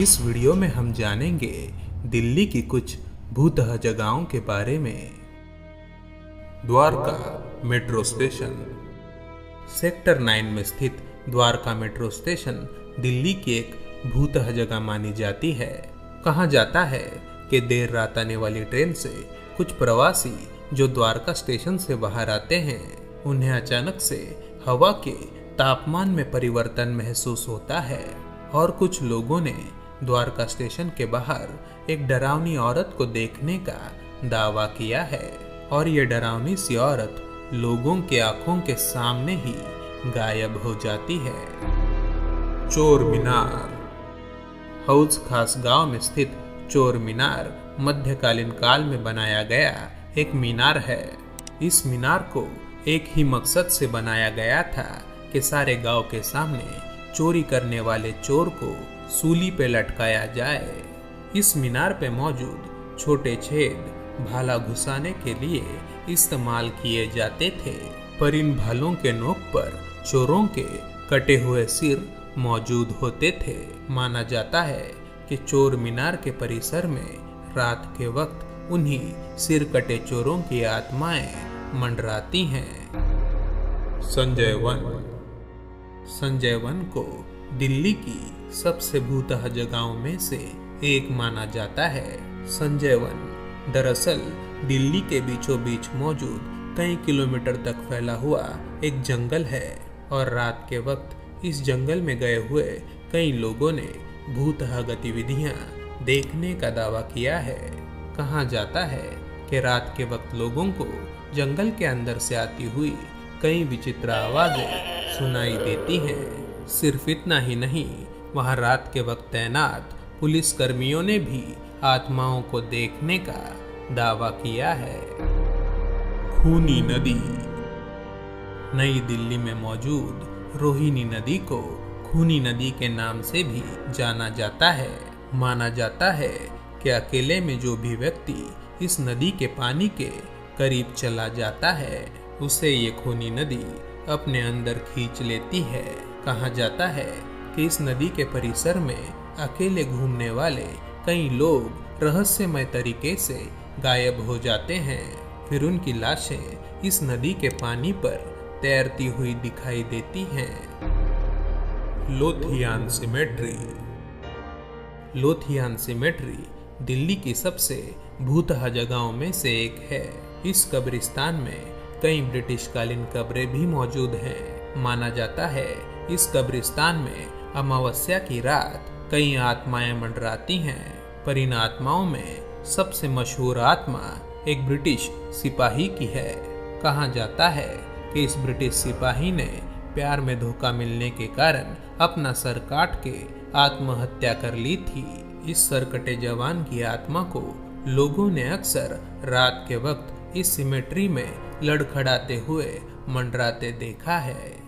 इस वीडियो में हम जानेंगे दिल्ली की कुछ भूतह जगहों के बारे में। Dwarka metro station. सेक्टर 9 में स्थित द्वारका मेट्रो स्टेशन दिल्ली की एक भूतह जगह मानी जाती है। कहा जाता है कि देर रात आने वाली ट्रेन से कुछ प्रवासी जो द्वारका स्टेशन से बाहर आते हैं, उन्हें अचानक से हवा के तापमान में परिवर्तन महसूस होता है और कुछ लोगों ने द्वारका स्टेशन के बाहर एक डरावनी औरत को देखने का दावा किया है और ये डरावनी सी औरत लोगों की आंखों के सामने ही गायब हो जाती है। चोर मीनार। हौज खास गांव में स्थित चोर मीनार मध्यकालीन काल में बनाया गया एक मीनार है। इस मीनार को एक ही मकसद से बनाया गया था कि सारे गांव के सामने चोरी करने वाले चोर को सूली पे लटकाया जाए। इस मीनार पे मौजूद छोटे छेद भाला घुसाने के लिए इस्तेमाल किए जाते थे, पर इन भालों के नोक पर चोरों के कटे हुए सिर मौजूद होते थे। माना जाता है कि चोर मीनार के परिसर में रात के वक्त उन्हीं सिर कटे चोरों की आत्माएं मंडराती हैं। संजय वन। संजय वन को दिल्ली की सबसे भूतह जगहों में से एक माना जाता है। संजय वन दरअसल दिल्ली के बीचों बीच मौजूद कई किलोमीटर तक फैला हुआ एक जंगल है और रात के वक्त इस जंगल में गए हुए कई लोगों ने भूतह गतिविधियां देखने का दावा किया है। कहा जाता है कि रात के वक्त लोगों को जंगल के अंदर से आती हुई कई विचित्र आवाजें सुनाई देती हैं। सिर्फ इतना ही नहीं, वहां रात के वक्त तैनात पुलिस कर्मियों ने भी आत्माओं को देखने का दावा किया है। खूनी नदी। नई दिल्ली में मौजूद रोहिणी नदी को खूनी नदी के नाम से भी जाना जाता है। माना जाता है कि अकेले में जो भी व्यक्ति इस नदी के पानी के करीब चला जाता है, उसे ये खूनी नदी अपने अंदर खींच लेती है। कहा जाता है कि इस नदी के परिसर में अकेले घूमने वाले कई लोग रहस्यमय तरीके से गायब हो जाते हैं, फिर उनकी लाशें इस नदी के पानी पर तैरती हुई दिखाई देती हैं। लोथियान सिमेट्री। लोथियान सिमेट्री दिल्ली की सबसे भूतह जगहों में से एक है। इस कब्रिस्तान में कई ब्रिटिश कालीन कब्रें भी मौजूद हैं। माना जाता है इस कब्रिस्तान में अमावस्या की रात कई आत्माएं मंडराती हैं, पर इन आत्माओं में सबसे मशहूर आत्मा एक ब्रिटिश सिपाही की है। कहा जाता है कि इस ब्रिटिश सिपाही ने प्यार में धोखा मिलने के कारण अपना सर काट के आत्महत्या कर ली थी। इस सरकटे जवान की आत्मा को लोगों ने अक्सर रात के वक्त इस सिमेट्री में लड़खड़ाते हुए मंडराते देखा है।